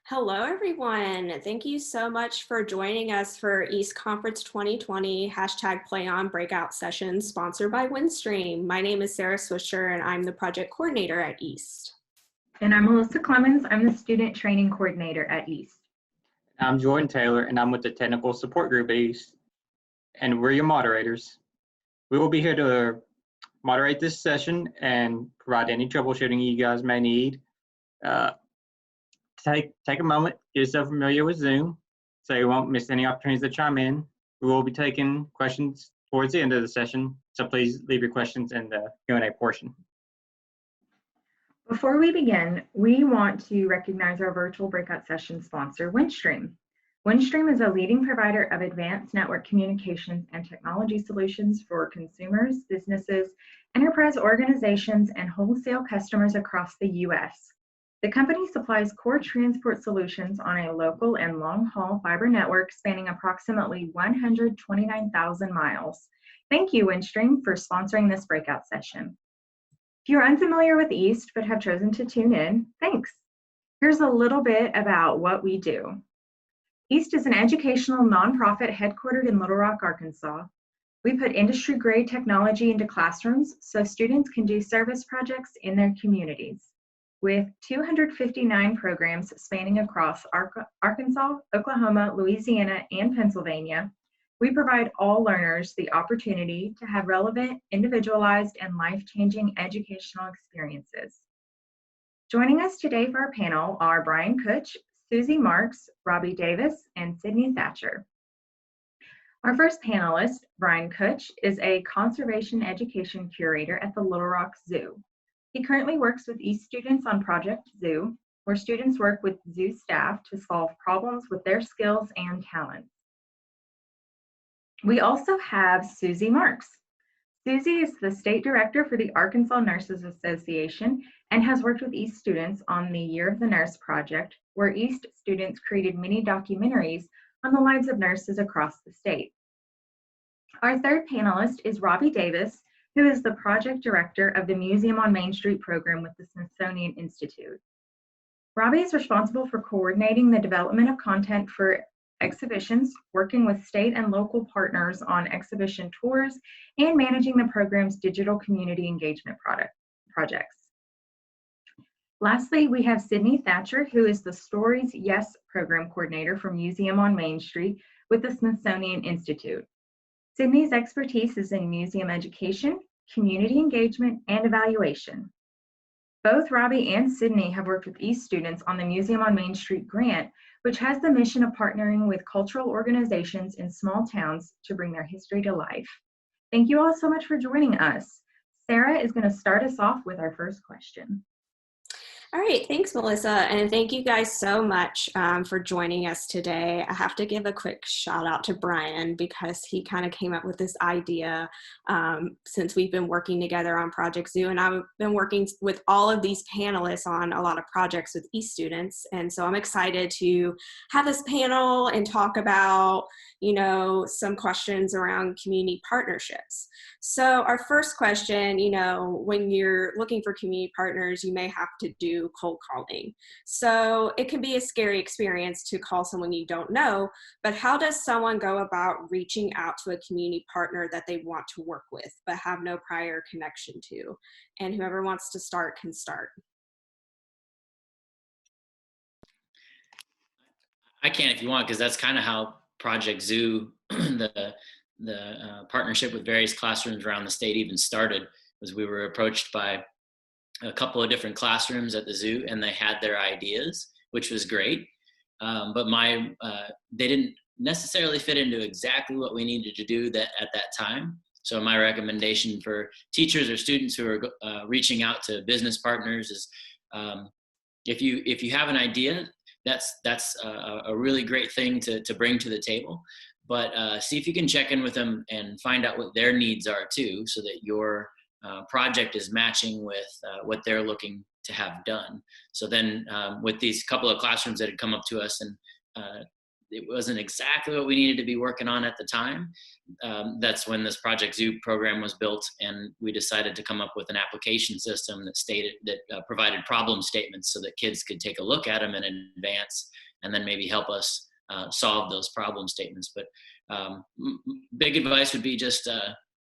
Hello, everyone. Thank you so much for joining us for East Conference 2020 Play on Breakout session sponsored by Windstream. My name is Sarah Swisher and I'm the project coordinator at East. And I'm Melissa Clemens. I'm the student training coordinator at East. I'm Jordan Taylor, and I'm with the Technical Support Group at East, and we're your moderators. We will be here to moderate this session and provide any troubleshooting you guys may need. Take a moment, get yourself familiar with Zoom so you won't miss any opportunities to chime in. We will be taking questions towards the end of the session, so please leave your questions in the Q&A portion. Before we begin, we want to recognize our virtual breakout session sponsor, Windstream. Windstream is a leading provider of advanced network communications and technology solutions for consumers, businesses, enterprise organizations, and wholesale customers across the U.S. The company supplies core transport solutions on a local and long-haul fiber network spanning approximately 129,000 miles. Thank you, Windstream, for sponsoring this breakout session. If you're unfamiliar with East but have chosen to tune in, thanks. Here's a little bit about what we do. East is an educational nonprofit headquartered in Little Rock, Arkansas. We put industry-grade technology into classrooms so students can do service projects in their communities. With 259 programs spanning across Arkansas, Oklahoma, Louisiana, and Pennsylvania, we provide all learners the opportunity to have relevant, individualized, and life-changing educational experiences. Joining us today for our panel are Brian Kutsch, Susie Marks, Robbie Davis, and Sydney Thatcher. Our first panelist, Brian Kutsch, is a conservation education curator at the Little Rock Zoo. He currently works with East students on Project Zoo, where students work with zoo staff to solve problems with their skills and talents. We also have Susie Marks. Susie is the state director for the Arkansas Nurses Association and has worked with East students on the Year of the Nurse project, where East students created mini documentaries on the lives of nurses across the state. Our third panelist is Robbie Davis, who is the project director of the Museum on Main Street program with the Smithsonian Institute. Robbie is responsible for coordinating the development of content for exhibitions, working with state and local partners on exhibition tours, and managing the program's digital community engagement projects. Lastly, we have Sydney Thatcher, who is the Stories Yes program coordinator for Museum on Main Street with the Smithsonian Institute. Sydney's expertise is in museum education, community engagement, and evaluation. Both Robbie and Sydney have worked with East students on the Museum on Main Street grant, which has the mission of partnering with cultural organizations in small towns to bring their history to life. Thank you all so much for joining us. Sarah is going to start us off with our first question. All right, thanks, Melissa, and thank you guys so much for joining us today. I have to give a quick shout out to Brian because he kind of came up with this idea since we've been working together on Project Zoo, and I've been working with all of these panelists on a lot of projects with East students, and so I'm excited to have this panel and talk about, some questions around community partnerships. So our first question, when you're looking for community partners, you may have to do cold calling. So it can be a scary experience to call someone you don't know, but how does someone go about reaching out to a community partner that they want to work with, but have no prior connection to? And whoever wants to start can start. I can if you want, because that's kind of how Project Zoo, the partnership with various classrooms around the state even started, was we were approached by a couple of different classrooms at the zoo, and they had their ideas, which was great. But they didn't necessarily fit into exactly what we needed to do at that time. So my recommendation for teachers or students who are reaching out to business partners is, if you have an idea, that's a really great thing to bring to the table. But see if you can check in with them and find out what their needs are too, so that your project is matching with what they're looking to have done. So then with these couple of classrooms that had come up to us and it wasn't exactly what we needed to be working on at the time. That's when this Project Zoo program was built, and we decided to come up with an application system that provided problem statements so that kids could take a look at them in advance and then maybe help us solve those problem statements. But big advice would be just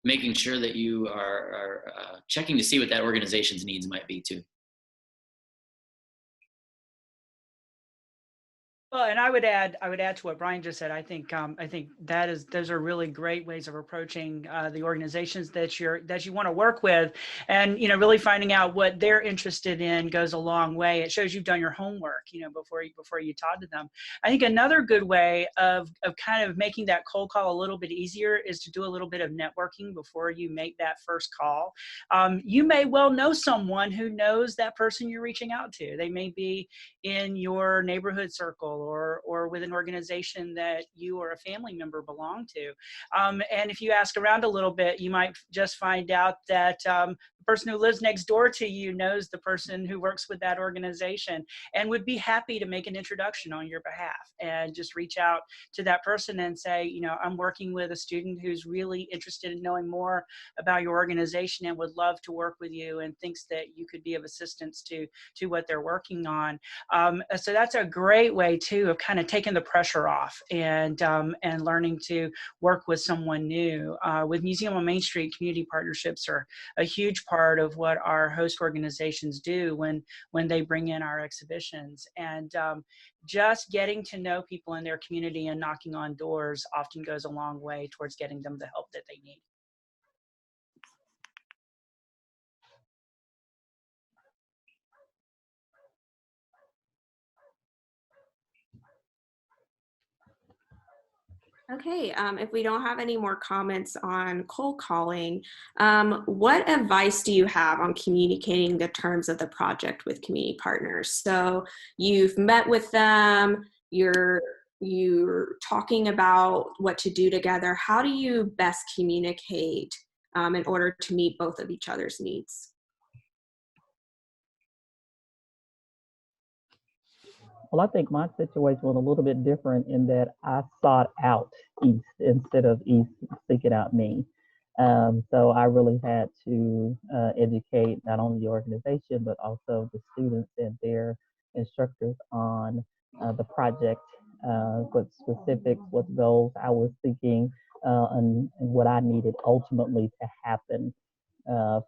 making sure that you are checking to see what that organization's needs might be too. Well, and I would add to what Brian just said. I think those are really great ways of approaching the organizations that you want to work with, and really finding out what they're interested in goes a long way. It shows you've done your homework, before you talk to them. I think another good way of kind of making that cold call a little bit easier is to do a little bit of networking before you make that first call. You may well know someone who knows that person you're reaching out to. They may be in your neighborhood circle, or with an organization that you or a family member belong to. And if you ask around a little bit, you might just find out that the person who lives next door to you knows the person who works with that organization and would be happy to make an introduction on your behalf, and just reach out to that person and say, I'm working with a student who's really interested in knowing more about your organization and would love to work with you and thinks that you could be of assistance to what they're working on. So that's a great way too of kind of taking the pressure off and learning to work with someone new. With Museum on Main Street, community partnerships are a huge part of what our host organizations do when they bring in our exhibitions. And just getting to know people in their community and knocking on doors often goes a long way towards getting them the help that they need. Okay, if we don't have any more comments on cold calling, what advice do you have on communicating the terms of the project with community partners? So you've met with them, you're talking about what to do together. How do you best communicate in order to meet both of each other's needs? Well, I think my situation was a little bit different in that I sought out East instead of East seeking out me. So I really had to educate not only the organization, but also the students and their instructors on the project, what specifics, what goals I was seeking, and what I needed ultimately to happen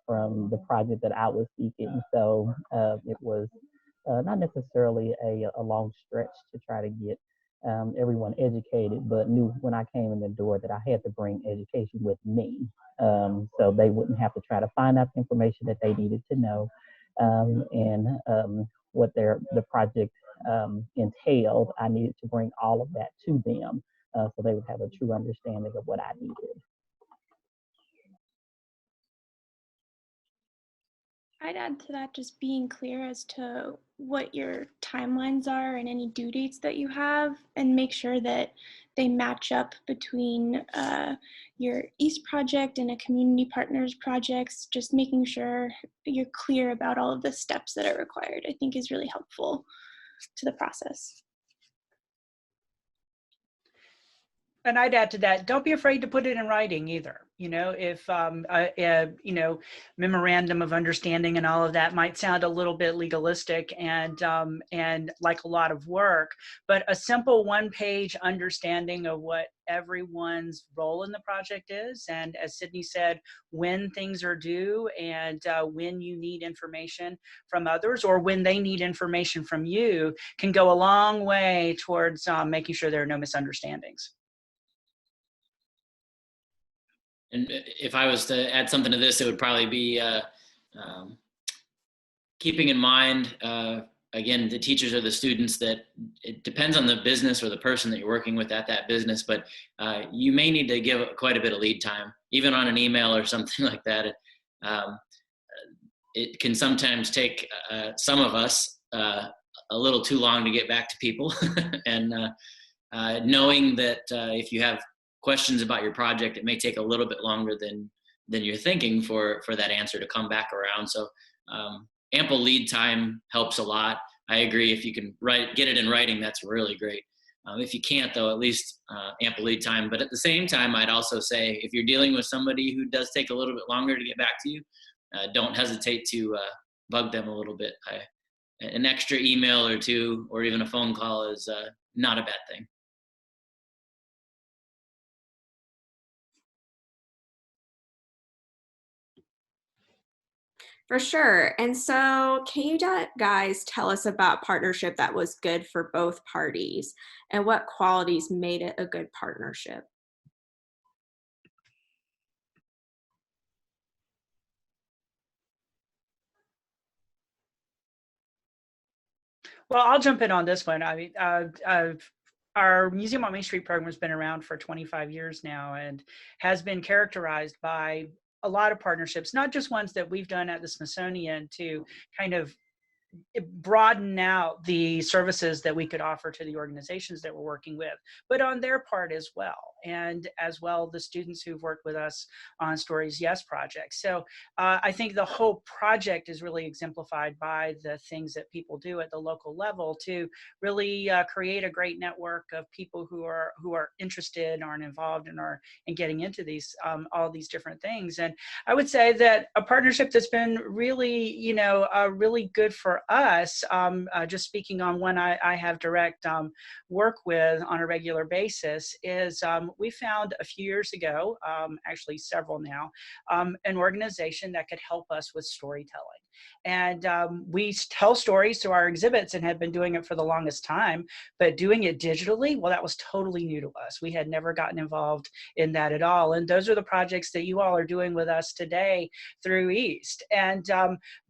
from the project that I was seeking. So it was not necessarily a long stretch to try to get everyone educated, but knew when I came in the door that I had to bring education with me, so they wouldn't have to try to find out the information that they needed to know, and what the project entailed. I needed to bring all of that to them, so they would have a true understanding of what I needed. I'd add to that just being clear as to what your timelines are and any due dates that you have, and make sure that they match up between your East project and a community partners projects. Just making sure you're clear about all of the steps that are required, I think, is really helpful to the process. And I'd add to that, don't be afraid to put it in writing either. If memorandum of understanding and all of that might sound a little bit legalistic and like a lot of work, but a simple one-page understanding of what everyone's role in the project is, and as Sydney said, when things are due, and when you need information from others or when they need information from you, can go a long way towards making sure there are no misunderstandings. And if I was to add something to this, it would probably be keeping in mind, again, the teachers or the students, that it depends on the business or the person that you're working with at that business, but you may need to give quite a bit of lead time, even on an email or something like that. It can sometimes take some of us a little too long to get back to people. And knowing that if you have questions about your project, it may take a little bit longer than you're thinking for that answer to come back around. So ample lead time helps a lot. I agree. If you can get it in writing, that's really great. If you can't, though, at least ample lead time. But at the same time, I'd also say if you're dealing with somebody who does take a little bit longer to get back to you, don't hesitate to bug them a little bit. An extra email or two, or even a phone call is not a bad thing. For sure. And so can you guys tell us about partnership that was good for both parties and what qualities made it a good partnership? Well, I'll jump in on this one. I mean, our Museum on Main Street program has been around for 25 years now and has been characterized by a lot of partnerships, not just ones that we've done at the Smithsonian to kind of broaden out the services that we could offer to the organizations that we're working with, but on their part as well. And as well, the students who've worked with us on Stories Yes project. So I think the whole project is really exemplified by the things that people do at the local level to really create a great network of people who are interested and involved and are getting into these all these different things. And I would say that a partnership that's been really, really good for us, just speaking on one I have direct work with on a regular basis, is we found a few years ago, actually several now, an organization that could help us with storytelling. And we tell stories through our exhibits and had been doing it for the longest time, but doing it digitally, well, that was totally new to us. We had never gotten involved in that at all. And those are the projects that you all are doing with us today through East. And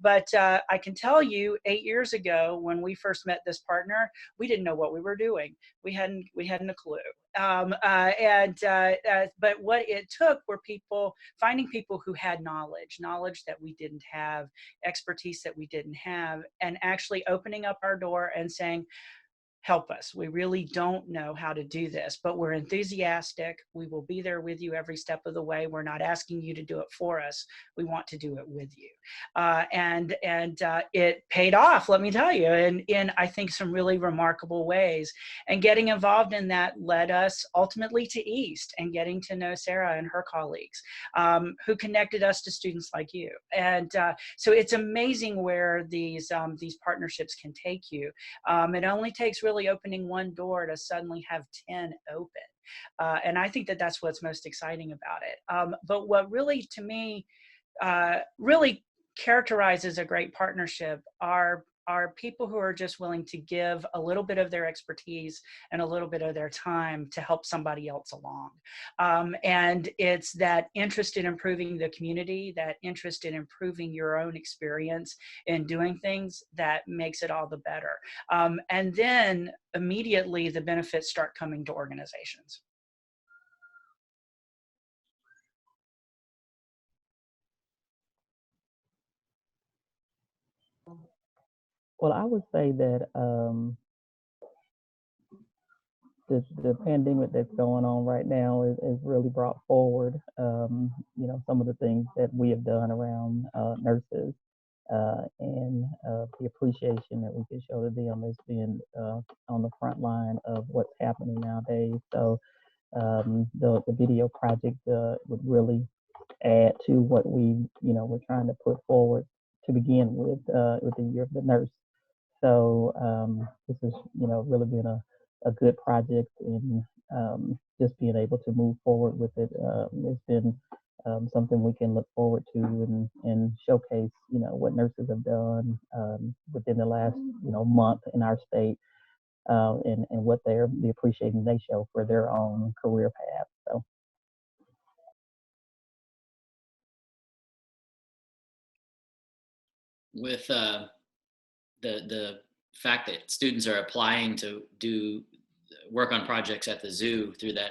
but I can tell you 8 years ago when we first met this partner, we didn't know what we were doing. We hadn't a clue. But what it took were finding people who had knowledge that we didn't have, expertise that we didn't have, and actually opening up our door and saying, help us. We really don't know how to do this, but we're enthusiastic. We will be there with you every step of the way. We're not asking you to do it for us. We want to do it with you. And it paid off, let me tell you, in I think some really remarkable ways. And getting involved in that led us ultimately to East and getting to know Sarah and her colleagues, who connected us to students like you. And so it's amazing where these partnerships can take you. It only takes really opening one door to suddenly have 10 open. And I think that that's what's most exciting about it. But what really, to me, really characterizes a great partnership are people who are just willing to give a little bit of their expertise and a little bit of their time to help somebody else along. And it's that interest in improving the community, that interest in improving your own experience in doing things that makes it all the better. And then immediately the benefits start coming to organizations. Well, I would say that the pandemic that's going on right now is really brought forward, some of the things that we have done around nurses and the appreciation that we can show to them as being on the front line of what's happening nowadays. So the video project would really add to what we're trying to put forward to begin with the Year of the Nurse. So this has, really been a good project, and just being able to move forward with it has been something we can look forward to and showcase, what nurses have done within the last, month in our state, and what the appreciation they show for their own career path. So. With the fact that students are applying to do work on projects at the zoo through that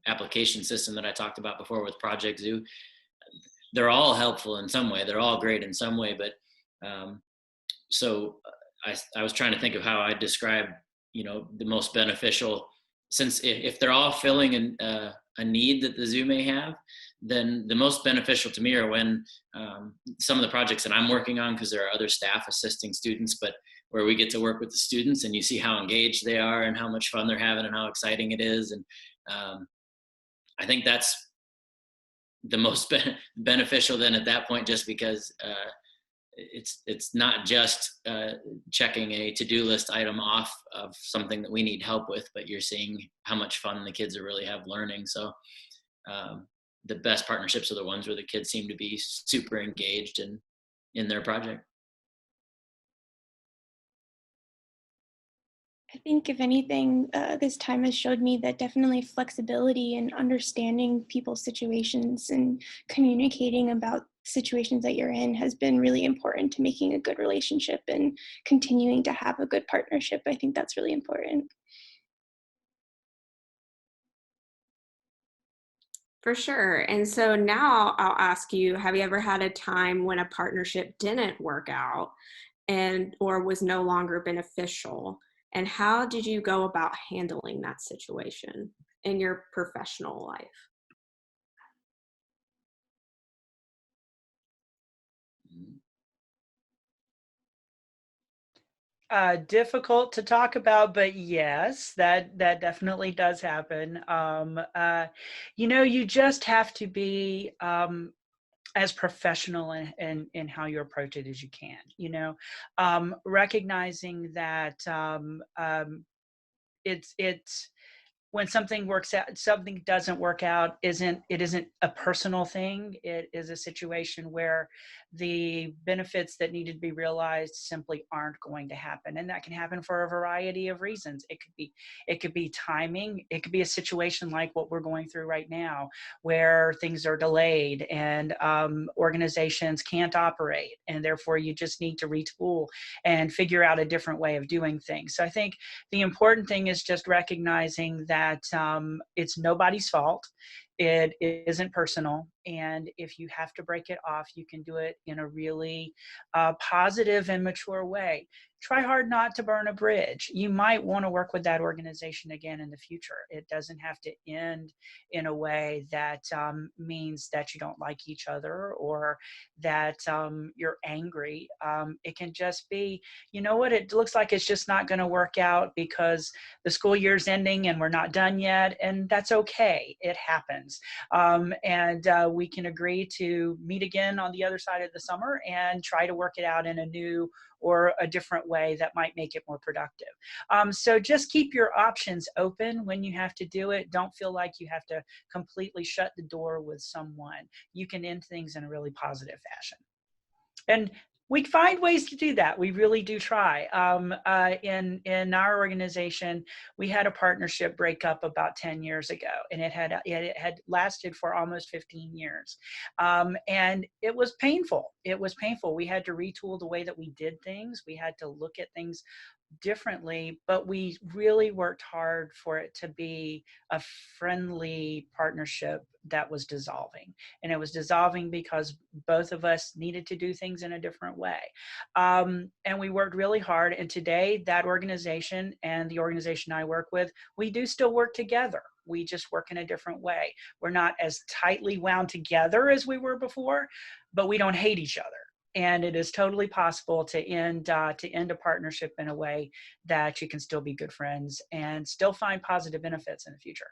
application system that I talked about before with Project Zoo, they're all helpful in some way. They're all great in some way, but so I was trying to think of how I describe, the most beneficial, since if they're all filling a need that the zoo may have, then the most beneficial to me are when some of the projects that I'm working on, because there are other staff assisting students, but where we get to work with the students and you see how engaged they are and how much fun they're having and how exciting it is. And I think that's the most beneficial then at that point, just because it's not just checking a to-do list item off of something that we need help with, but you're seeing how much fun the kids really have learning. So the best partnerships are the ones where the kids seem to be super engaged in their project. I think if anything, this time has showed me that definitely flexibility and understanding people's situations and communicating about situations that you're in has been really important to making a good relationship and continuing to have a good partnership. I think that's really important. For sure. And so now I'll ask you, have you ever had a time when a partnership didn't work out or was no longer beneficial? And how did you go about handling that situation in your professional life? Difficult to talk about, but yes, that definitely does happen. You just have to be as professional in how you approach it as you can. Recognizing that it's when something works out, something doesn't work out, isn't a personal thing. It is a situation where the benefits that needed to be realized simply aren't going to happen, and that can happen for a variety of reasons. It could be timing. It could be a situation like what we're going through right now, where things are delayed and organizations can't operate, and therefore you just need to retool and figure out a different way of doing things. So I think the important thing is just recognizing that it's nobody's fault. It isn't personal. And if you have to break it off, you can do it in a really positive and mature way. Try hard not to burn a bridge. You might want to work with that organization again in the future. It doesn't have to end in a way that means that you don't like each other or that you're angry. It can just be, you know what, it looks like it's just not going to work out because the school year's ending and we're not done yet. And that's okay. It happens. And we can agree to meet again on the other side of the summer and try to work it out in a new or a different way that might make it more productive. So just keep your options open when you have to do it. Don't feel like you have to completely shut the door with someone. You can end things in a really positive fashion. And we find ways to do that. We really do try. In our organization, we had a partnership breakup about 10 years ago, and it had lasted for almost 15 years. And it was painful. It was painful. We had to retool the way that we did things. We had to look at things differently, but we really worked hard for it to be a friendly partnership that was dissolving. And it was dissolving because both of us needed to do things in a different way. And we worked really hard. And today, that organization and the organization I work with, we do still work together. We just work in a different way. We're not as tightly wound together as we were before, but we don't hate each other. And it is totally possible to end a partnership in a way that you can still be good friends and still find positive benefits in the future.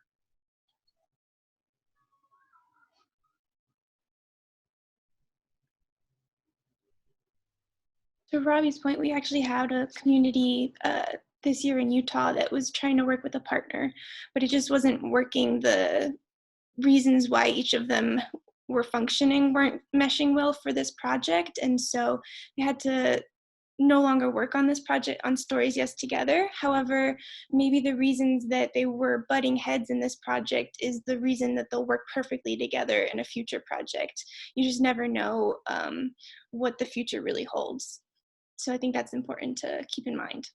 To Robbie's point, we actually had a community this year in Utah that was trying to work with a partner, but it just wasn't working. The reasons why each of them were functioning weren't meshing well for this project, and so we had to no longer work on this project on Stories Yes Together. However, maybe the reasons that they were butting heads in this project is the reason that they'll work perfectly together in a future project. You just never know what the future really holds. So I think that's important to keep in mind.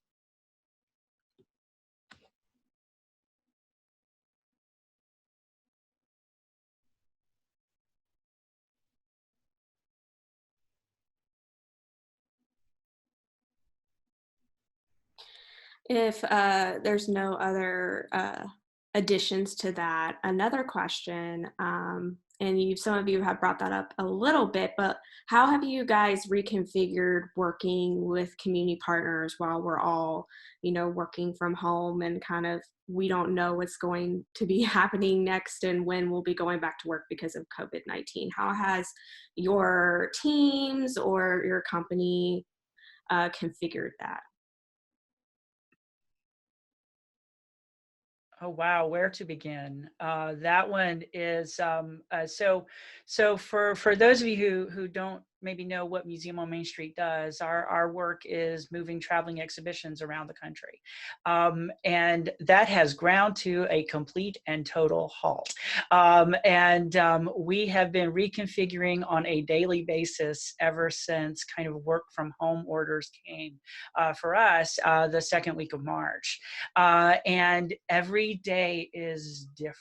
If there's no other additions to that, another question, and some of you have brought that up a little bit, but how have you guys reconfigured working with community partners while we're all, working from home and kind of, we don't know what's going to be happening next and when we'll be going back to work because of COVID-19? How has your teams or your company configured that? Oh wow, where to begin? That one is so for those of you who don't maybe know what Museum on Main Street does, our work is moving traveling exhibitions around the country, and that has ground to a complete and total halt. We have been reconfiguring on a daily basis ever since kind of work from home orders came for us the second week of March. And every day is different.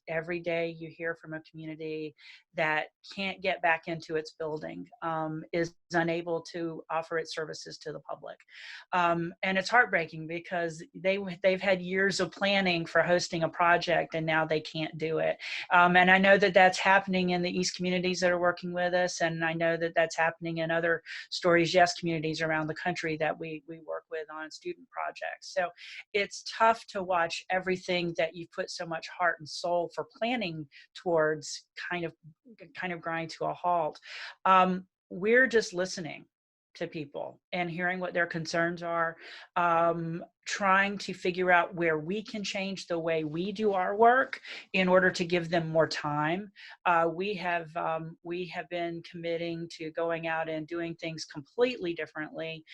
Every day you hear from a community that can't get back into its building, is unable to offer its services to the public. And it's heartbreaking because they've had years of planning for hosting a project and now they can't do it. And I know that that's happening in the East communities that are working with us. And I know that that's happening in other Stories Yes communities around the country that we work with on student projects. So it's tough to watch everything that you put so much heart and soul for planning towards kind of grind to a halt. We're just listening to people and hearing what their concerns are, trying to figure out where we can change the way we do our work in order to give them more time. We have been committing to going out and doing things completely differently,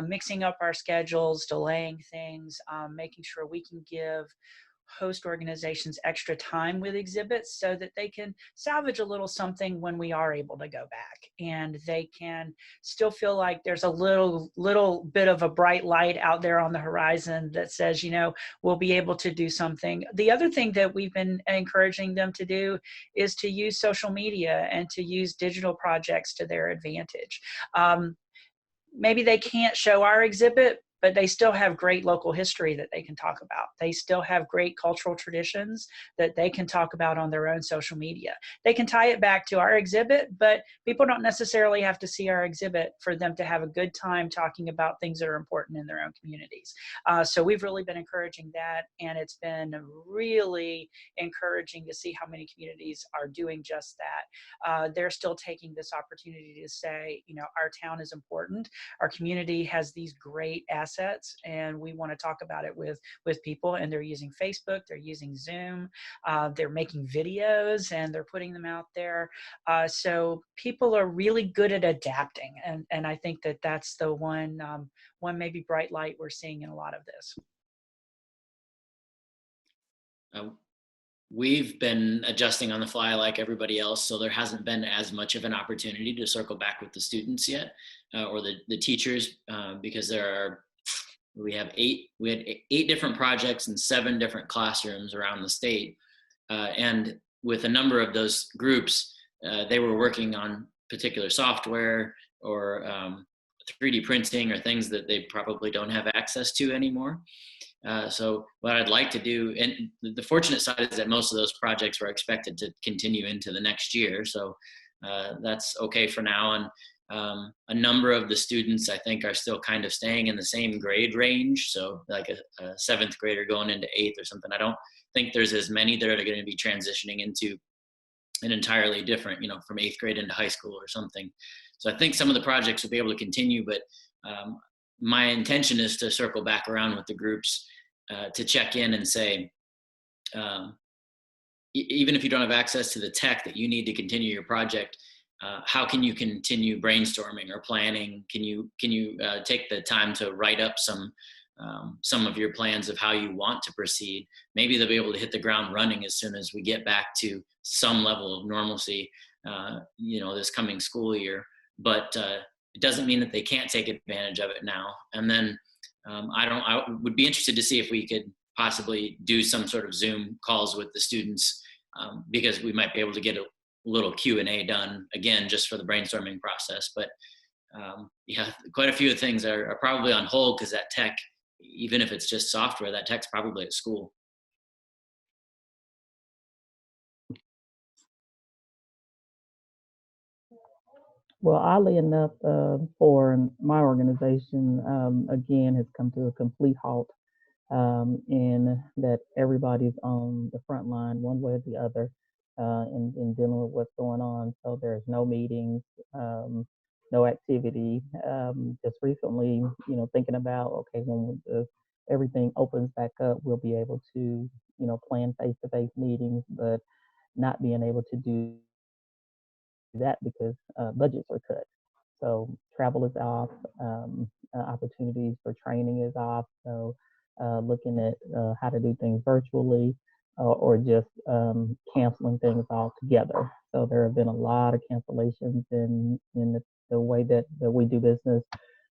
mixing up our schedules, delaying things, making sure we can give host organizations extra time with exhibits so that they can salvage a little something when we are able to go back, and they can still feel like there's a little bit of a bright light out there on the horizon that says, we'll be able to do something. The other thing that we've been encouraging them to do is to use social media and to use digital projects to their advantage. Maybe they can't show our exhibit, but they still have great local history that they can talk about. They still have great cultural traditions that they can talk about on their own social media. They can tie it back to our exhibit, but people don't necessarily have to see our exhibit for them to have a good time talking about things that are important in their own communities. So we've really been encouraging that, and it's been really encouraging to see how many communities are doing just that. They're still taking this opportunity to say, our town is important. Our community has these great assets, and we want to talk about it with people, and they're using Facebook, they're using Zoom, they're making videos and they're putting them out there. So people are really good at adapting, and I think that that's the one maybe bright light we're seeing in a lot of this. We've been adjusting on the fly like everybody else, so there hasn't been as much of an opportunity to circle back with the students yet, or the teachers, because we had 8 different projects in 7 different classrooms around the state, and with a number of those groups, they were working on particular software or 3D printing or things that they probably don't have access to anymore. So what I'd like to do, and the fortunate side is that most of those projects were expected to continue into the next year. So that's okay for now. And a number of the students, I think, are still kind of staying in the same grade range. So like a 7th grader going into 8th or something. I don't think there's as many that are going to be transitioning into an entirely different, from 8th grade into high school or something. So I think some of the projects will be able to continue, but my intention is to circle back around with the groups to check in and say, even if you don't have access to the tech that you need to continue your project, how can you continue brainstorming or planning? Can you take the time to write up some of your plans of how you want to proceed? Maybe they'll be able to hit the ground running as soon as we get back to some level of normalcy, this coming school year. But it doesn't mean that they can't take advantage of it now. And then I would be interested to see if we could possibly do some sort of Zoom calls with the students, because we might be able to get a little Q&A done again, just for the brainstorming process. But quite a few things are probably on hold because that tech, even if it's just software, that tech's probably at school. Well, oddly enough, for my organization, again, has come to a complete halt in that everybody's on the front line, one way or the other, in dealing with what's going on. So there's no meetings, no activity. Just recently, thinking about, okay, when everything opens back up, we'll be able to, plan face-to-face meetings, but not being able to do that because budgets are cut. So travel is off, opportunities for training is off. So looking at how to do things virtually or just canceling things altogether. So there have been a lot of cancellations in the way that we do business,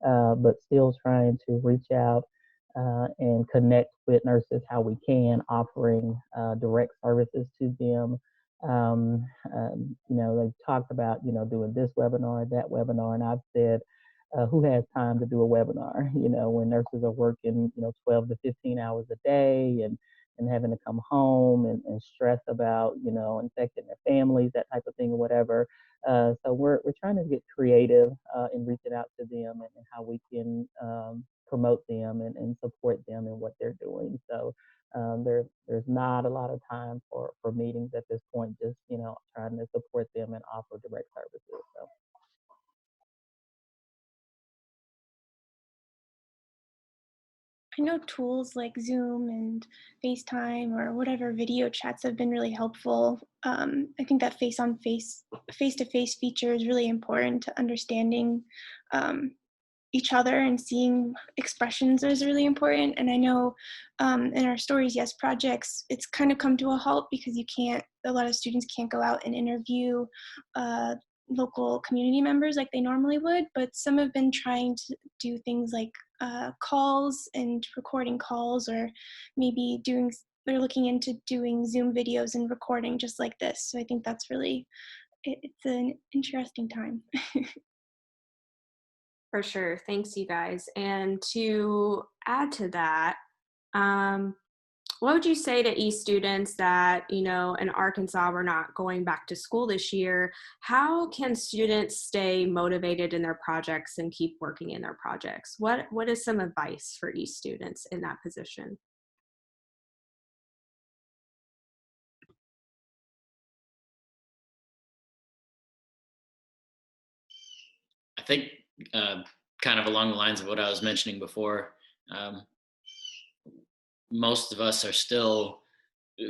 but still trying to reach out and connect with nurses how we can, offering direct services to them. They've talked about, doing this webinar, that webinar, and I've said, who has time to do a webinar, when nurses are working, 12 to 15 hours a day and having to come home and stress about, infecting their families, that type of thing or whatever. So we're trying to get creative in reaching out to them and how we can promote them and support them in what they're doing. So there's not a lot of time for meetings at this point, just, trying to support them and offer direct services. So. I know tools like Zoom and FaceTime or whatever video chats have been really helpful. I think that face-to-face feature is really important to understanding each other, and seeing expressions is really important. And I know in our Stories Yes projects, it's kind of come to a halt because a lot of students can't go out and interview local community members like they normally would, but some have been trying to do things like calls and recording calls, or maybe they're looking into doing Zoom videos and recording just like this. So I think that's really, it's an interesting time. For sure. Thanks, you guys. And to add to that, what would you say to students that, in Arkansas, we're not going back to school this year? How can students stay motivated in their projects and keep working in their projects? What is some advice for students in that position? I think kind of along the lines of what I was mentioning before, most of us are still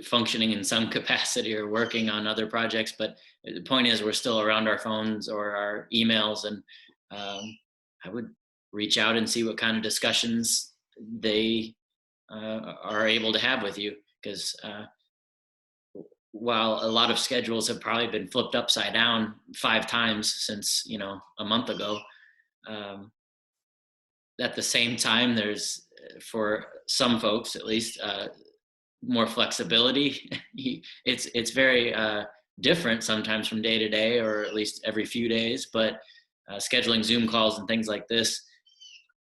functioning in some capacity or working on other projects, but the point is we're still around our phones or our emails, and I would reach out and see what kind of discussions they are able to have with you, because while a lot of schedules have probably been flipped upside down 5 times since a month ago, at the same time there's, for some folks at least, more flexibility. It's very different sometimes from day to day, or at least every few days, but scheduling Zoom calls and things like this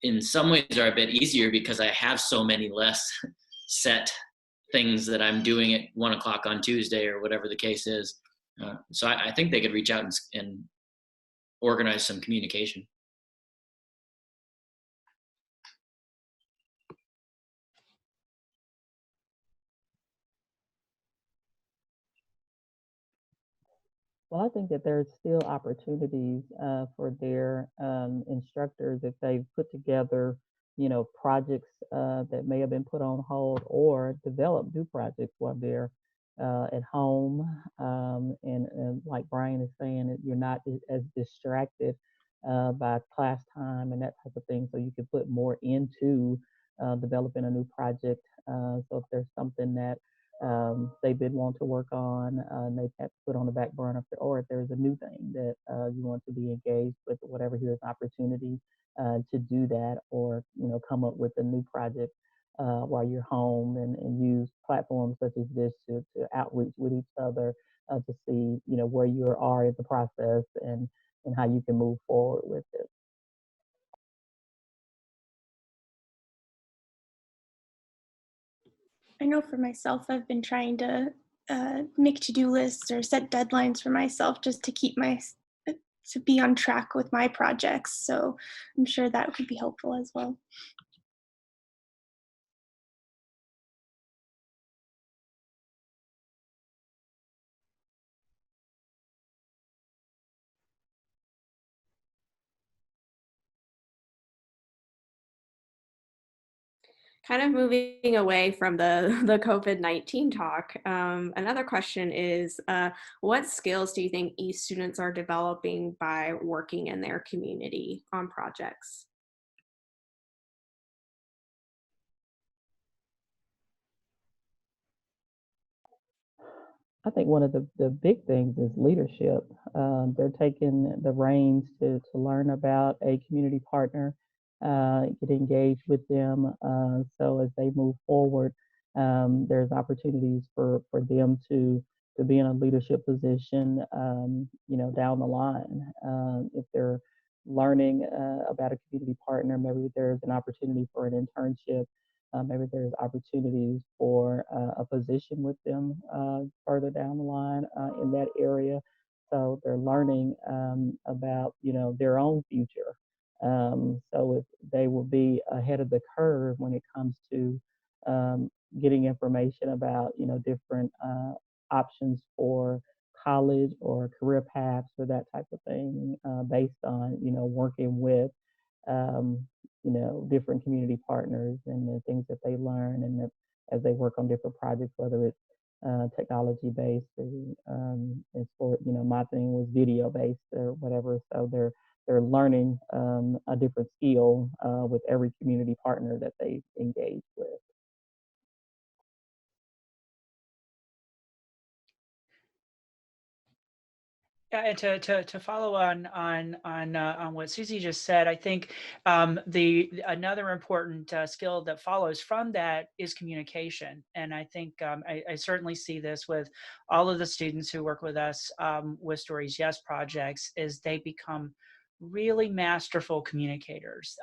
in some ways are a bit easier because I have so many less set things that I'm doing at 1 o'clock on Tuesday or whatever the case is. So I think they could reach out and organize some communication. Well, I think that there's still opportunities for their instructors if they've put together, projects that may have been put on hold, or develop new projects while they're at home. And like Brian is saying, you're not as distracted by class time and that type of thing. So you can put more into developing a new project. So if there's something that they've been wanting to work on, and they've had to put on the back burner, or if there's a new thing that you want to be engaged with, whatever, here's an opportunity to do that, or come up with a new project while you're home, and use platforms such as this to outreach with each other to see where you are in the process and how you can move forward with it. I know for myself, I've been trying to make to-do lists or set deadlines for myself just to keep to be on track with my projects. So I'm sure that could be helpful as well. Kind of moving away from the COVID-19 talk, another question is, what skills do you think East students are developing by working in their community on projects? I think one of the big things is leadership. They're taking the reins to learn about a community partner, get engaged with them. So as they move forward, there's opportunities for them to be in a leadership position, down the line. If they're learning about a community partner, maybe there's an opportunity for an internship. Maybe there's opportunities for a position with them further down the line in that area. So they're learning about, their own future. So if they will be ahead of the curve when it comes to getting information about, different options for college or career paths or that type of thing, based on, working with um, different community partners and the things that they learn and as they work on different projects, whether it's technology based or as for, my thing was video based or whatever. So they're learning a different skill with every community partner that they engage with. Yeah, and to follow on what Susie just said, I think the another important skill that follows from that is communication, and I think I certainly see this with all of the students who work with us with Stories Yes projects, is they become really masterful communicators.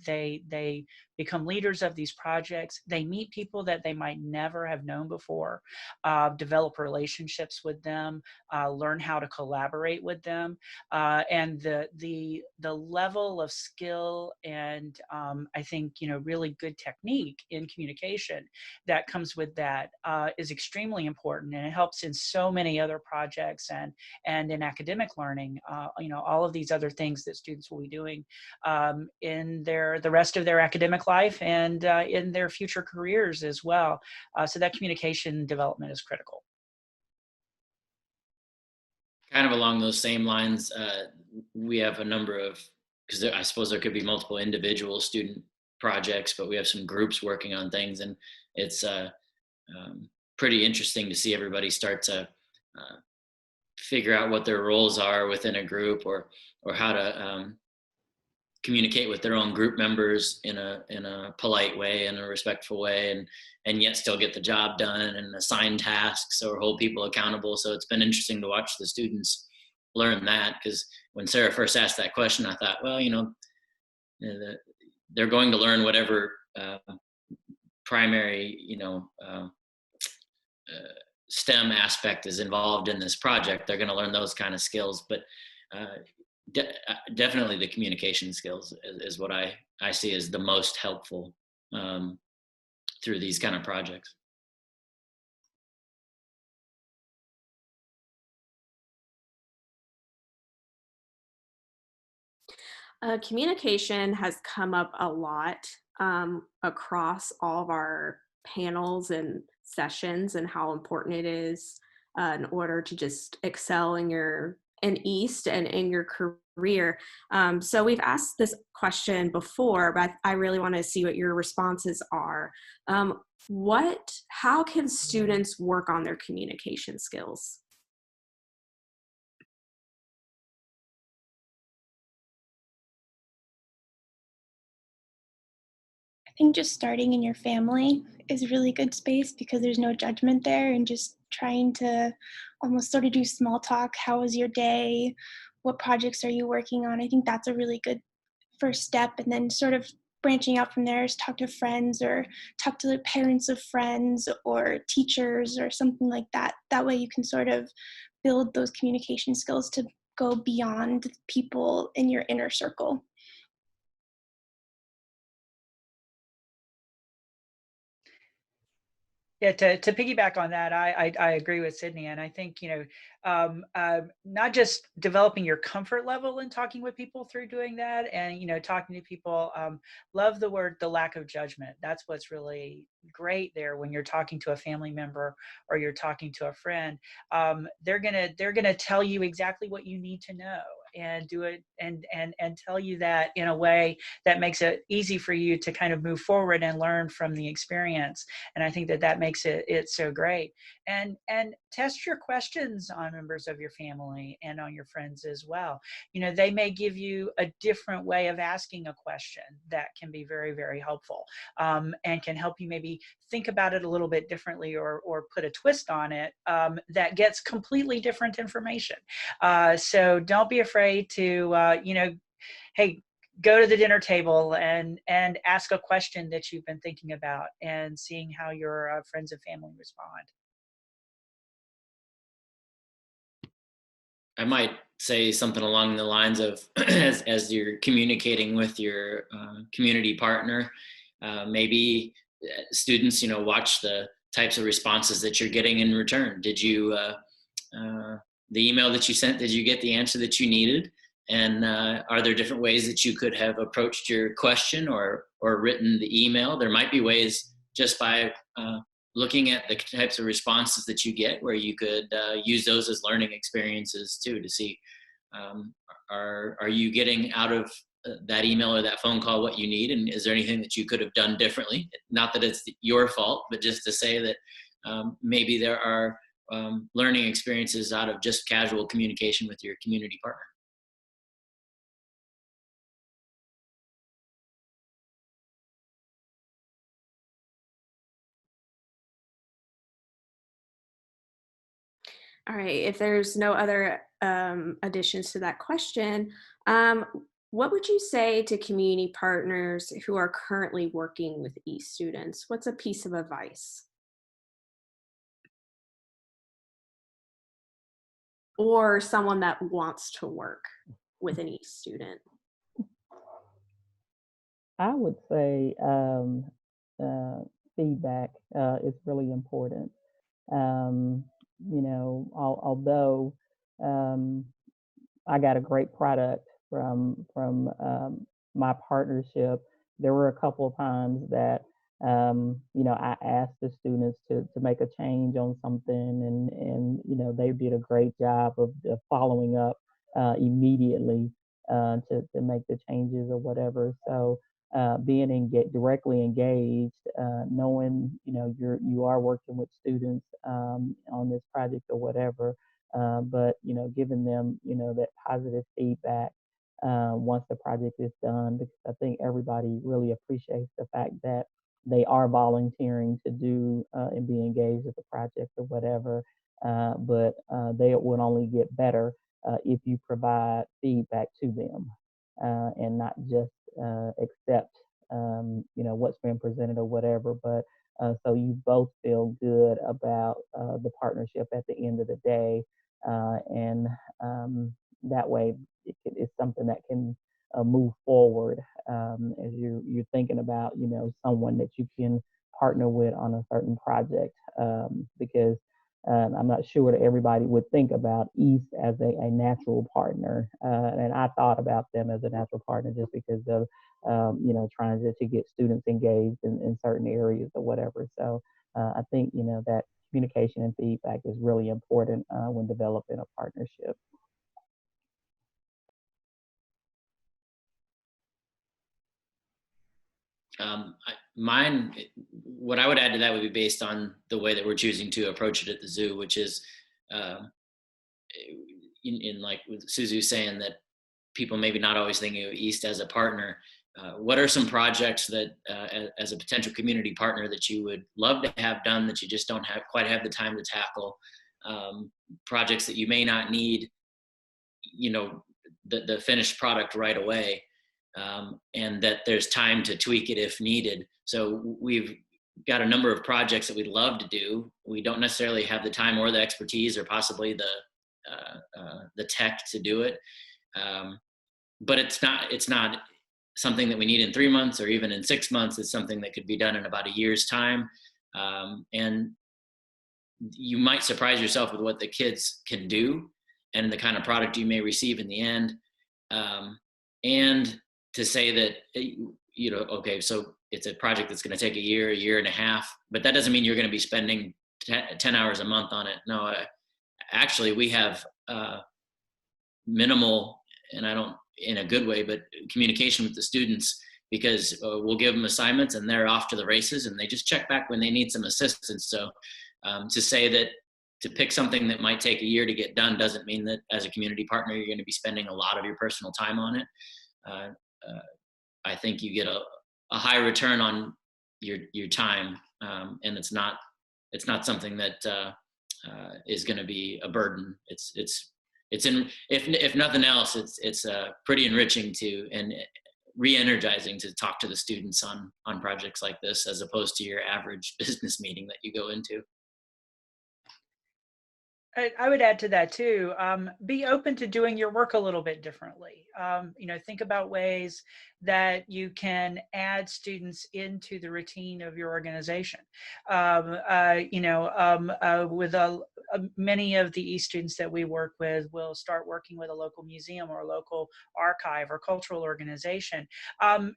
They become leaders of these projects. They meet people that they might never have known before, develop relationships with them, learn how to collaborate with them, and the level of skill and I think really good technique in communication that comes with that is extremely important, and it helps in so many other projects and in academic learning. All of these other things that students will be doing in the rest of their academic life and in their future careers as well. So that communication development is critical. Kind of along those same lines, we have a number of, because I suppose there could be multiple individual student projects, but we have some groups working on things, and it's pretty interesting to see everybody start to figure out what their roles are within a group, or how to communicate with their own group members in a polite way, in a respectful way, and yet still get the job done and assign tasks or hold people accountable. So it's been interesting to watch the students learn that, because when Sarah first asked that question, I thought, well, they're going to learn whatever primary, STEM aspect is involved in this project. They're going to learn those kind of skills, but definitely the communication skills is what I see as the most helpful through these kind of projects. Communication has come up a lot across all of our panels and sessions, and how important it is in order to just excel in East and in your career. So we've asked this question before, but I really want to see what your responses are. How can students work on their communication skills? I think just starting in your family is a really good space because there's no judgment there, and just trying to almost sort of do small talk. How was your day? What projects are you working on? I think that's a really good first step. And then sort of branching out from there is talk to friends or talk to the parents of friends or teachers or something like that. That way you can sort of build those communication skills to go beyond people in your inner circle. Yeah, to piggyback on that, I agree with Sydney, and I think, not just developing your comfort level in talking with people through doing that, and talking to people. Love the lack of judgment. That's what's really great there when you're talking to a family member or you're talking to a friend. They're gonna tell you exactly what you need to know, and do it and tell you that in a way that makes it easy for you to kind of move forward and learn from the experience. And I think that makes it so great. And test your questions on members of your family and on your friends as well. They may give you a different way of asking a question that can be very, very helpful, and can help you maybe think about it a little bit differently, or put a twist on it that gets completely different information. So don't be afraid to, hey, go to the dinner table and ask a question that you've been thinking about, and seeing how your friends and family respond. I might say something along the lines of as you're communicating with your community partner, maybe students, watch the types of responses that you're getting in return. Did you, the email that you sent, did you get the answer that you needed? And are there different ways that you could have approached your question or written the email? There might be ways just by looking at the types of responses that you get where you could use those as learning experiences too, to see are you getting out of that email or that phone call what you need, and is there anything that you could have done differently? Not that it's your fault, but just to say that maybe there are learning experiences out of just casual communication with your community partner. All right, if there's no other additions to that question, what would you say to community partners who are currently working with East students? What's a piece of advice? Or someone that wants to work with an East student? I would say feedback is really important. Although I got a great product from my partnership, there were a couple of times that I asked the students to make a change on something, and they did a great job of following up immediately to make the changes or whatever. So being directly engaged, knowing you are working with students on this project or whatever, but giving them that positive feedback once the project is done, because I think everybody really appreciates the fact that they are volunteering to do and be engaged with the project or whatever, but they will only get better if you provide feedback to them and not just accept what's been presented or whatever, but so you both feel good about the partnership at the end of the day, and that way it's something that can move forward as you're thinking about someone that you can partner with on a certain project, because I'm not sure that everybody would think about East as a natural partner, and I thought about them as a natural partner just because of trying to get students engaged in certain areas or whatever. So I think that communication and feedback is really important when developing a partnership. What I would add to that would be based on the way that we're choosing to approach it at the zoo, which is in like with Susie saying that people maybe not always thinking of East as a partner. What are some projects that as a potential community partner that you would love to have done that you just don't quite have the time to tackle? Projects that you may not need, the finished product right away, and that there's time to tweak it if needed. So we've got a number of projects that we'd love to do. We don't necessarily have the time or the expertise or possibly the the tech to do it. But it's not something that we need in 3 months or even in 6 months. It's something that could be done in about a year's time. And you might surprise yourself with what the kids can do and the kind of product you may receive in the end. And to say that, okay, so it's a project that's going to take a year and a half, but that doesn't mean you're going to be spending 10 hours a month on it. No, actually we have minimal, and I don't in a good way, but communication with the students, because we'll give them assignments and they're off to the races and they just check back when they need some assistance. So to say that to pick something that might take a year to get done doesn't mean that as a community partner you're going to be spending a lot of your personal time on it. I think you get a high return on your time, and it's not something that is going to be a burden. If nothing else, it's pretty enriching and re-energizing to talk to the students on projects like this, as opposed to your average business meeting that you go into. I would add to that too. Be open to doing your work a little bit differently. Think about ways that you can add students into the routine of your organization. With many of the East students that we work with will start working with a local museum or a local archive or cultural organization. A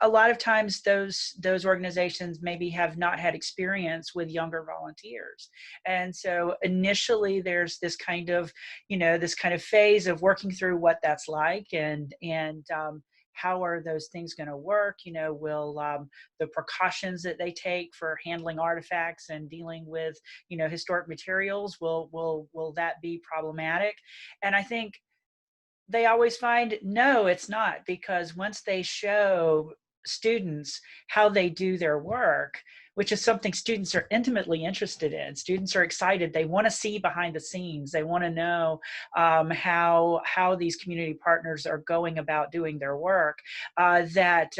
lot of times those organizations maybe have not had experience with younger volunteers. And so initially there's this kind of phase of working through what that's like and how are those things going to work? Will the precautions that they take for handling artifacts and dealing with, historic materials, will that be problematic? And I think they always find, no, it's not, because once they show students how they do their work, which is something students are intimately interested in. Students are excited. They want to see behind the scenes. They want to know how these community partners are going about doing their work, that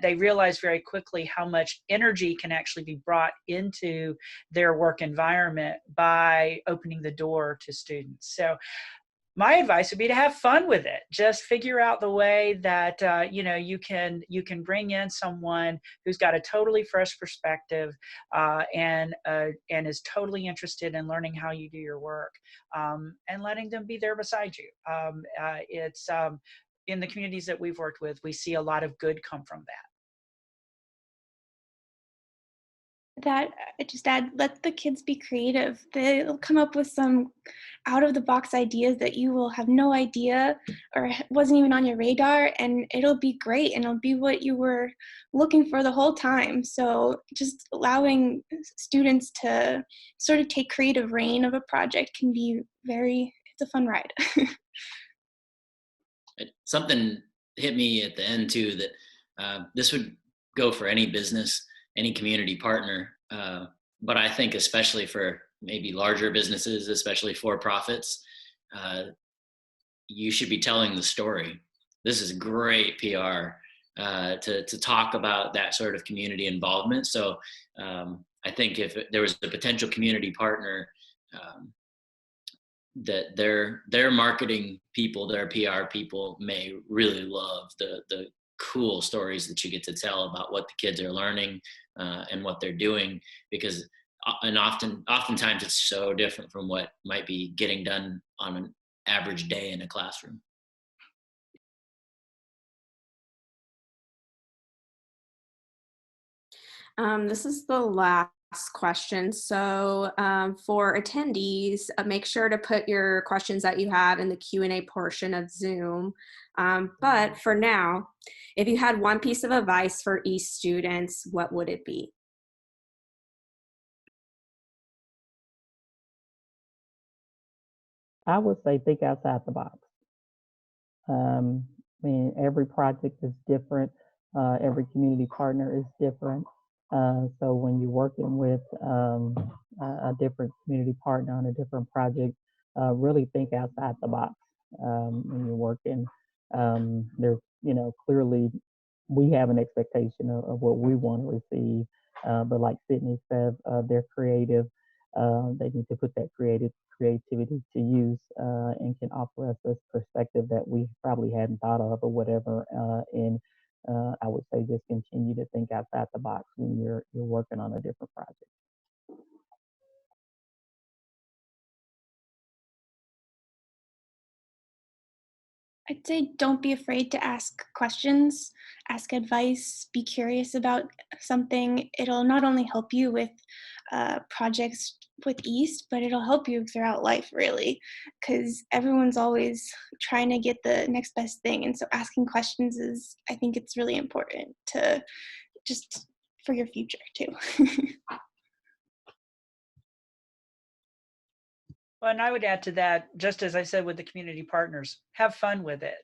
they realize very quickly how much energy can actually be brought into their work environment by opening the door to students. So my advice would be to have fun with it. Just figure out the way that you can bring in someone who's got a totally fresh perspective and is totally interested in learning how you do your work, and letting them be there beside you. It's in the communities that we've worked with, we see a lot of good come from that. That just let the kids be creative. They'll come up with some out of the box ideas that you will have no idea or wasn't even on your radar, and it'll be great and it'll be what you were looking for the whole time. So just allowing students to sort of take creative reign of a project can be it's a fun ride. Something hit me at the end too, that this would go for any business, any community partner, but I think especially for maybe larger businesses, especially for-profits, you should be telling the story. This is great PR to talk about that sort of community involvement. So I think if there was a potential community partner, that their marketing people, their PR people may really love the cool stories that you get to tell about what the kids are learning and what they're doing, because oftentimes it's so different from what might be getting done on an average day in a classroom. This is the last question. So for attendees, make sure to put your questions that you have in the Q&A portion of Zoom. But for now, if you had one piece of advice for East students, what would it be? I would say think outside the box. Every project is different. Every community partner is different. So when you're working with a different community partner on a different project, really think outside the box. When you're working, there's, clearly we have an expectation of what we want to receive. But like Sydney said, they're creative. they need to put that creativity to use and can offer us a perspective that we probably hadn't thought of or whatever. And I would say just continue to think outside the box when you're working on a different project. I'd say don't be afraid to ask questions, ask advice, be curious about something. It'll not only help you with projects with East, but it'll help you throughout life, really, because everyone's always trying to get the next best thing. And so asking questions is, I think it's really important to just for your future, too. Well, and I would add to that, just as I said with the community partners, have fun with it.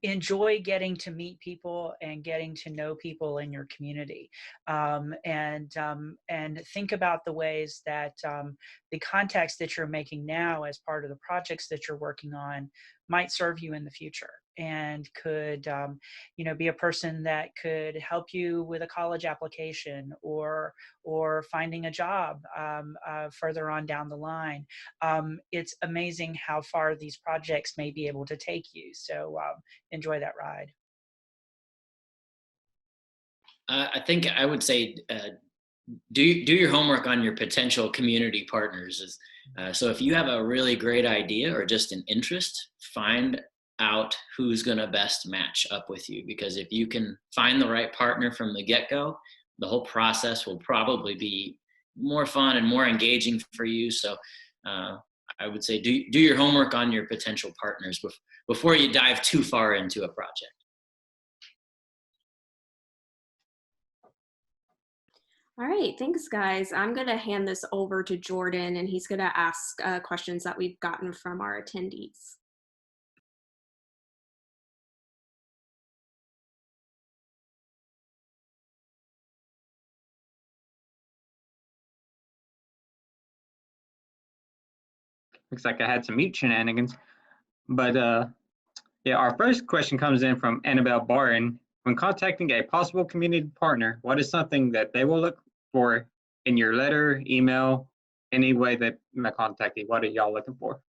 Enjoy getting to meet people and getting to know people in your community, and think about the ways that the contacts that you're making now as part of the projects that you're working on might serve you in the future, and could be a person that could help you with a college application or finding a job further on down the line. It's amazing how far these projects may be able to take you. So enjoy that ride. I think I would say do your homework on your potential community partners. So if you have a really great idea or just an interest, find out who's going to best match up with you. Because if you can find the right partner from the get-go, the whole process will probably be more fun and more engaging for you. So I would say do your homework on your potential partners before you dive too far into a project. All right, thanks guys. I'm gonna hand this over to Jordan and he's gonna ask questions that we've gotten from our attendees. Looks like I had some mute shenanigans. But yeah, our first question comes in from Annabelle Barron. When contacting a possible community partner, what is something that they will look for in your letter, email, any way that they might contact you? What are y'all looking for?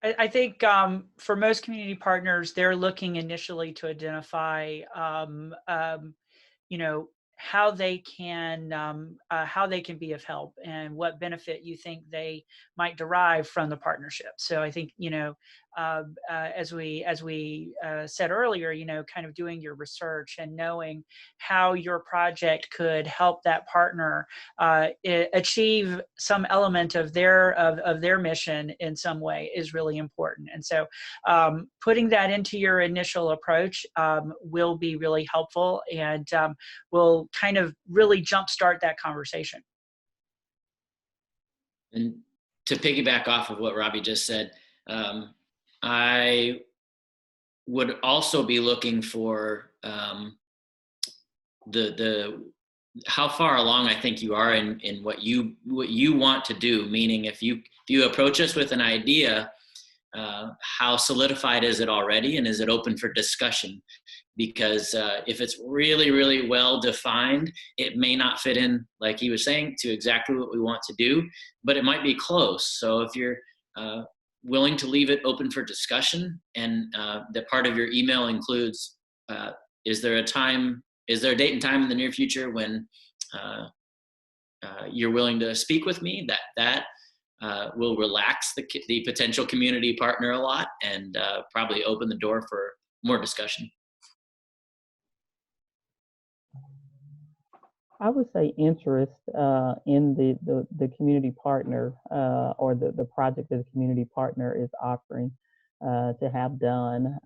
I think for most community partners, they're looking initially to identify, how they can be of help and what benefit you think they might derive from the partnership. So I think as we said earlier, kind of doing your research and knowing how your project could help that partner achieve some element of their mission in some way is really important. And so putting that into your initial approach will be really helpful and will kind of really jumpstart that conversation. And to piggyback off of what Robbie just said, I would also be looking for the how far along I think you are in what you want to do. Meaning, if you approach us with an idea, how solidified is it already, and is it open for discussion? Because if it's really, really well defined, it may not fit in, like he was saying, to exactly what we want to do, but it might be close. So if you're willing to leave it open for discussion, and that part of your email includes, is there a date and time in the near future when you're willing to speak with me, that will relax the potential community partner a lot, and probably open the door for more discussion. I would say interest in the community partner or the project that the community partner is offering to have done,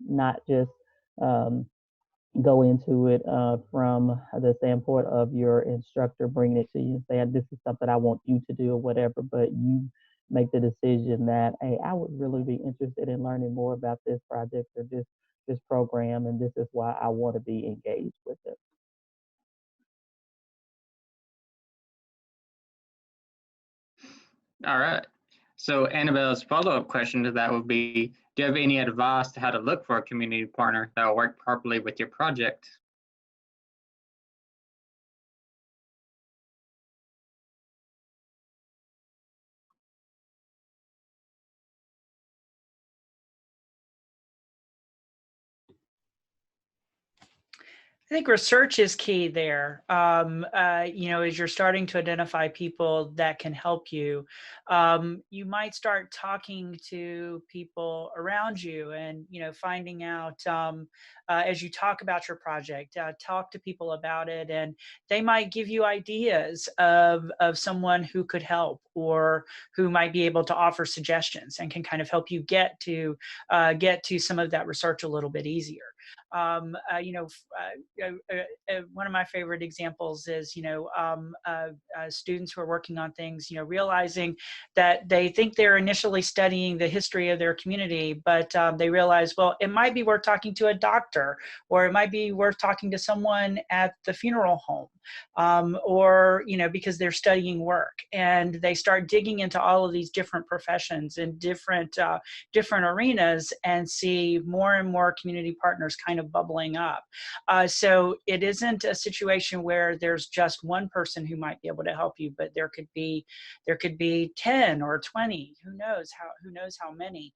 not just go into it from the standpoint of your instructor bringing it to you and saying, this is something I want you to do or whatever, but you make the decision that, hey, I would really be interested in learning more about this project or this program, and this is why I want to be engaged with it. All right. So Annabelle's follow-up question to that would be, do you have any advice to how to look for a community partner that will work properly with your project? I think research is key there. As you're starting to identify people that can help you, you might start talking to people around you and, finding out as you talk about your project, talk to people about it, and they might give you ideas of someone who could help or who might be able to offer suggestions and can kind of help you get to some of that research a little bit easier. One of my favorite examples is, students who are working on things, realizing that they think they're initially studying the history of their community, but they realize, well, it might be worth talking to a doctor, or it might be worth talking to someone at the funeral home, or, because they're studying work, and they start digging into all of these different professions and different arenas, and see more and more community partners kind of bubbling up. So it isn't a situation where there's just one person who might be able to help you, but there could be 10 or 20, who knows how many.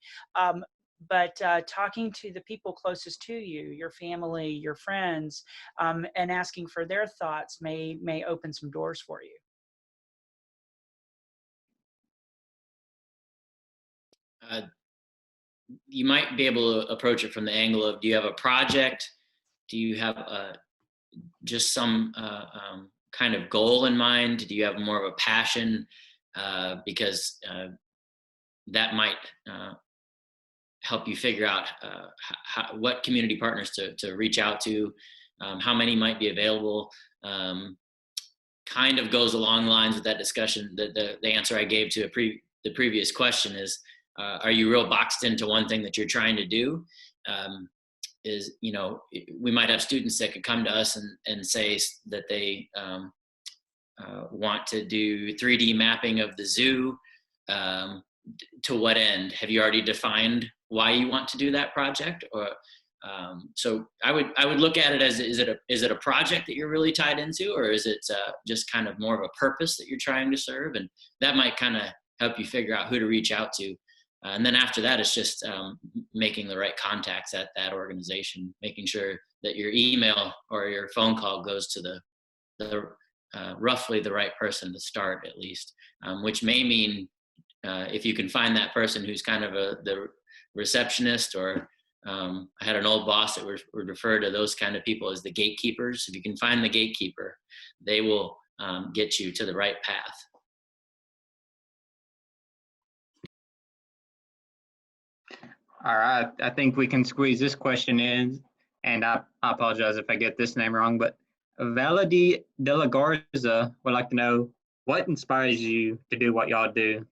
But talking to the people closest to you, your family, your friends, and asking for their thoughts may open some doors for you. You might be able to approach it from the angle of, do you have a project? Do you have just some kind of goal in mind? Do you have more of a passion? Because that might help you figure out what community partners to reach out to, how many might be available. Kind of goes along lines with that discussion. The answer I gave to the previous question is, are you real boxed into one thing that you're trying to do? We might have students that could come to us and say that they want to do 3D mapping of the zoo. To what end? Have you already defined why you want to do that project? Or so I would look at it as, is it a project that you're really tied into, or is it just kind of more of a purpose that you're trying to serve? And that might kind of help you figure out who to reach out to. And then after that, it's just making the right contacts at that organization, making sure that your email or your phone call goes to the roughly the right person to start, at least, which may mean if you can find that person who's kind of the receptionist, or I had an old boss that would refer to those kind of people as the gatekeepers. If you can find the gatekeeper, they will get you to the right path. All right, I think we can squeeze this question in, and I apologize if I get this name wrong, but Valadi de la Garza would like to know, what inspires you to do what y'all do?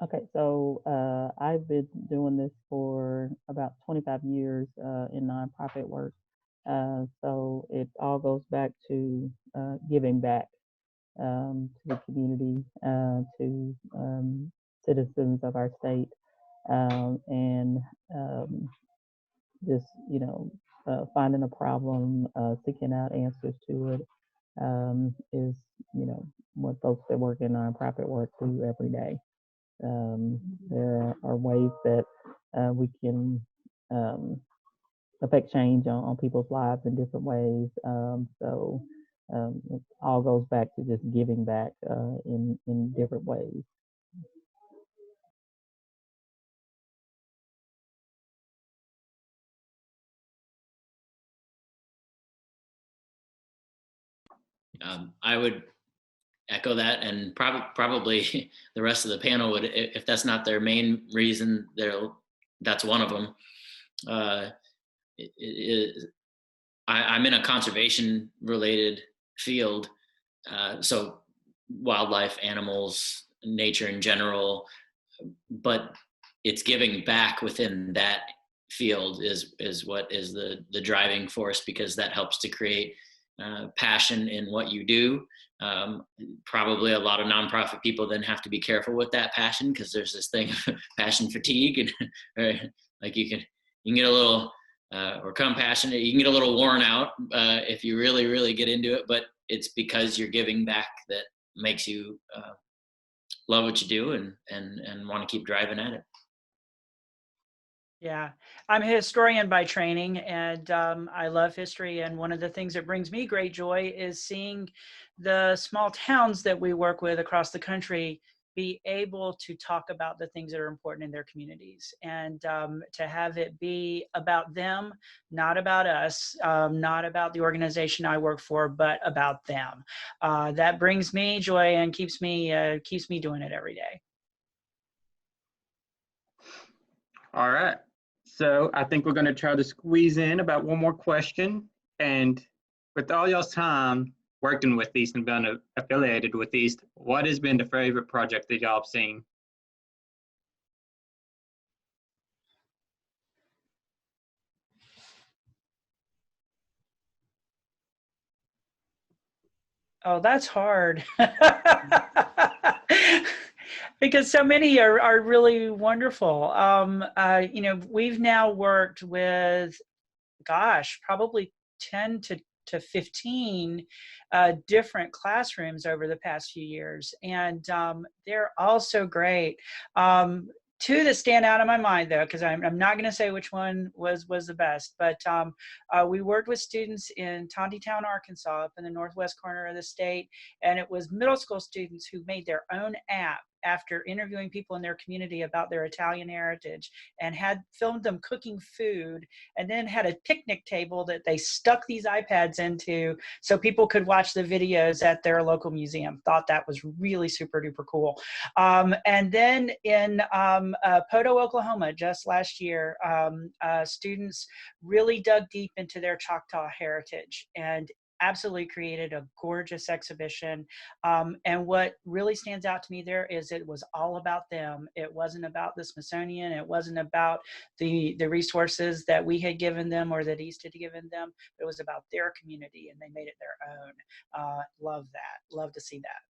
Okay, so I've been doing this for about 25 years in nonprofit work. So it all goes back to giving back to the community, to citizens of our state, and just, finding a problem, seeking out answers to it, is, what folks that work in nonprofit work do every day. There are ways that we can affect change on people's lives in different ways. So it all goes back to just giving back in different ways. I would echo that, and probably the rest of the panel would, if that's not their main reason, that's one of them. I'm in a conservation related field, so wildlife, animals, nature in general, but it's giving back within that field is what is the driving force, because that helps to create passion in what you do. Probably a lot of nonprofit people then have to be careful with that passion, because there's this thing of passion fatigue, and like you can get a little or come passionate, you can get a little worn out if you really get into it, but it's because you're giving back that makes you love what you do and want to keep driving at it. Yeah, I'm a historian by training, and I love history. And one of the things that brings me great joy is seeing the small towns that we work with across the country be able to talk about the things that are important in their communities, and to have it be about them, not about us, not about the organization I work for, but about them. That brings me joy and keeps me doing it every day. All right. So I think we're going to try to squeeze in about one more question. And with all y'all's time working with East and being affiliated with East, what has been the favorite project that y'all have seen? Oh, that's hard. Because so many are really wonderful. You know, we've now worked with, gosh, probably 10 to 15 different classrooms over the past few years. And they're all so great. Two that stand out in my mind, though, because I'm not going to say which one was the best, but we worked with students in Tontitown, Arkansas, up in the northwest corner of the state, and it was middle school students who made their own app after interviewing people in their community about their Italian heritage, and had filmed them cooking food, and then had a picnic table that they stuck these iPads into so people could watch the videos at their local museum. Thought that was really super duper cool. And then in Poto, Oklahoma, just last year, students really dug deep into their Choctaw heritage and absolutely created a gorgeous exhibition. And what really stands out to me there is it was all about them. It wasn't about the Smithsonian. It wasn't about the resources that we had given them or that East had given them. It was about their community, and they made it their own. Love that. Love to see that.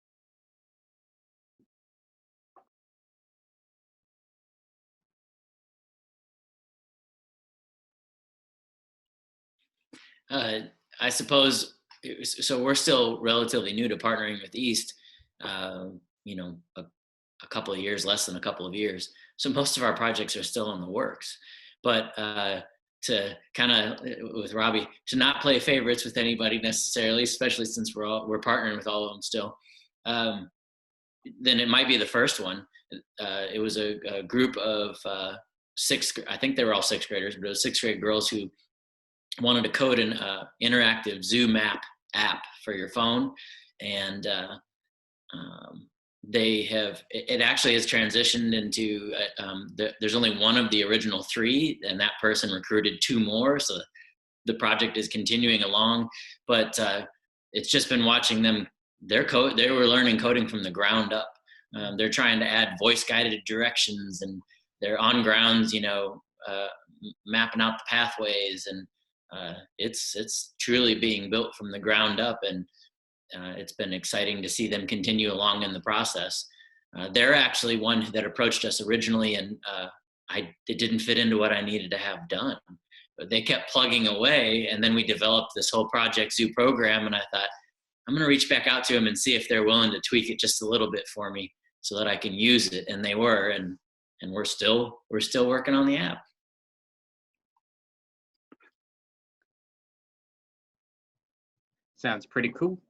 I suppose, so we're still relatively new to partnering with East, you know, a couple of years, less than a couple of years. So most of our projects are still in the works. But to kind of, with Robbie, to not play favorites with anybody necessarily, especially since we're partnering with all of them still, then it might be the first one. It was a group of I think they were all sixth graders, but it was sixth grade girls who wanted to code an interactive zoo map app for your phone. And it actually has transitioned into, there's only one of the original three, and that person recruited two more. So the project is continuing along, but it's just been watching them, they were learning coding from the ground up. They're trying to add voice guided directions, and they're on grounds, you know, mapping out the pathways, and it's truly being built from the ground up, and it's been exciting to see them continue along in the process. They're actually one that approached us originally, and it didn't fit into what I needed to have done, but they kept plugging away, and then we developed this whole Project Zoo program, and I thought, I'm going to reach back out to them and see if they're willing to tweak it just a little bit for me so that I can use it, and they were, and we're still working on the app. Sounds pretty cool.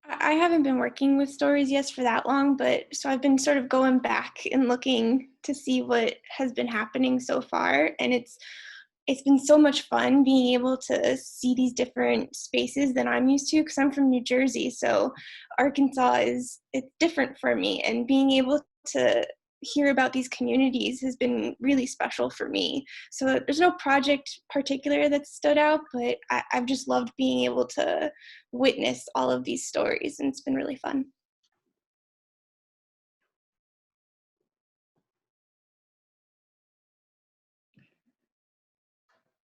I haven't been working with Stories Yes for that long, but so I've been sort of going back and looking to see what has been happening so far, and it's been so much fun being able to see these different spaces than I'm used to, because I'm from New Jersey, so Arkansas it's different for me, and being able to hear about these communities has been really special for me. So there's no project particular that stood out, but I've just loved being able to witness all of these stories, and it's been really fun.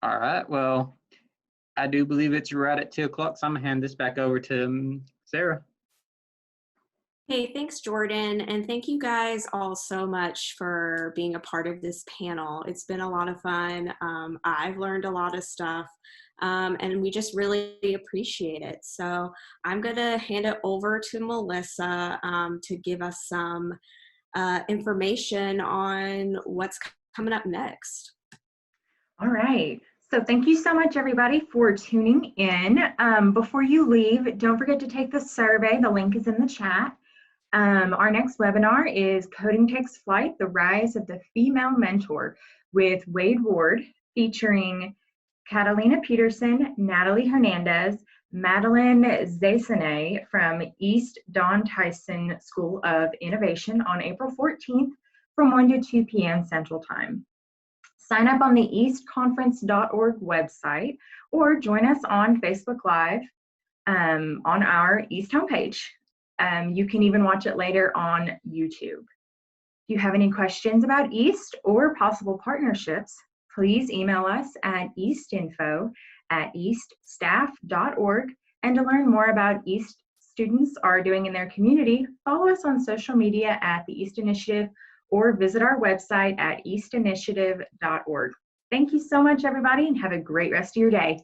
All right, well, I do believe it's right at 2 o'clock, so I'm gonna hand this back over to Sarah. Hey, thanks, Jordan. And thank you guys all so much for being a part of this panel. It's been a lot of fun. I've learned a lot of stuff, and we just really appreciate it. So I'm going to hand it over to Melissa to give us some information on what's coming up next. All right. So thank you so much, everybody, for tuning in. Before you leave, don't forget to take the survey. The link is in the chat. Our next webinar is Coding Takes Flight, The Rise of the Female Mentor with Wade Ward, featuring Catalina Peterson, Natalie Hernandez, Madeline Zaysene from East Don Tyson School of Innovation on April 14th from 1 to 2 p.m. Central Time. Sign up on the eastconference.org website or join us on Facebook Live on our East homepage. You can even watch it later on YouTube. If you have any questions about East or possible partnerships, please email us at eastinfo@eaststaff.org. And to learn more about East students are doing in their community, follow us on social media at the East Initiative or visit our website at eastinitiative.org. Thank you so much, everybody, and have a great rest of your day.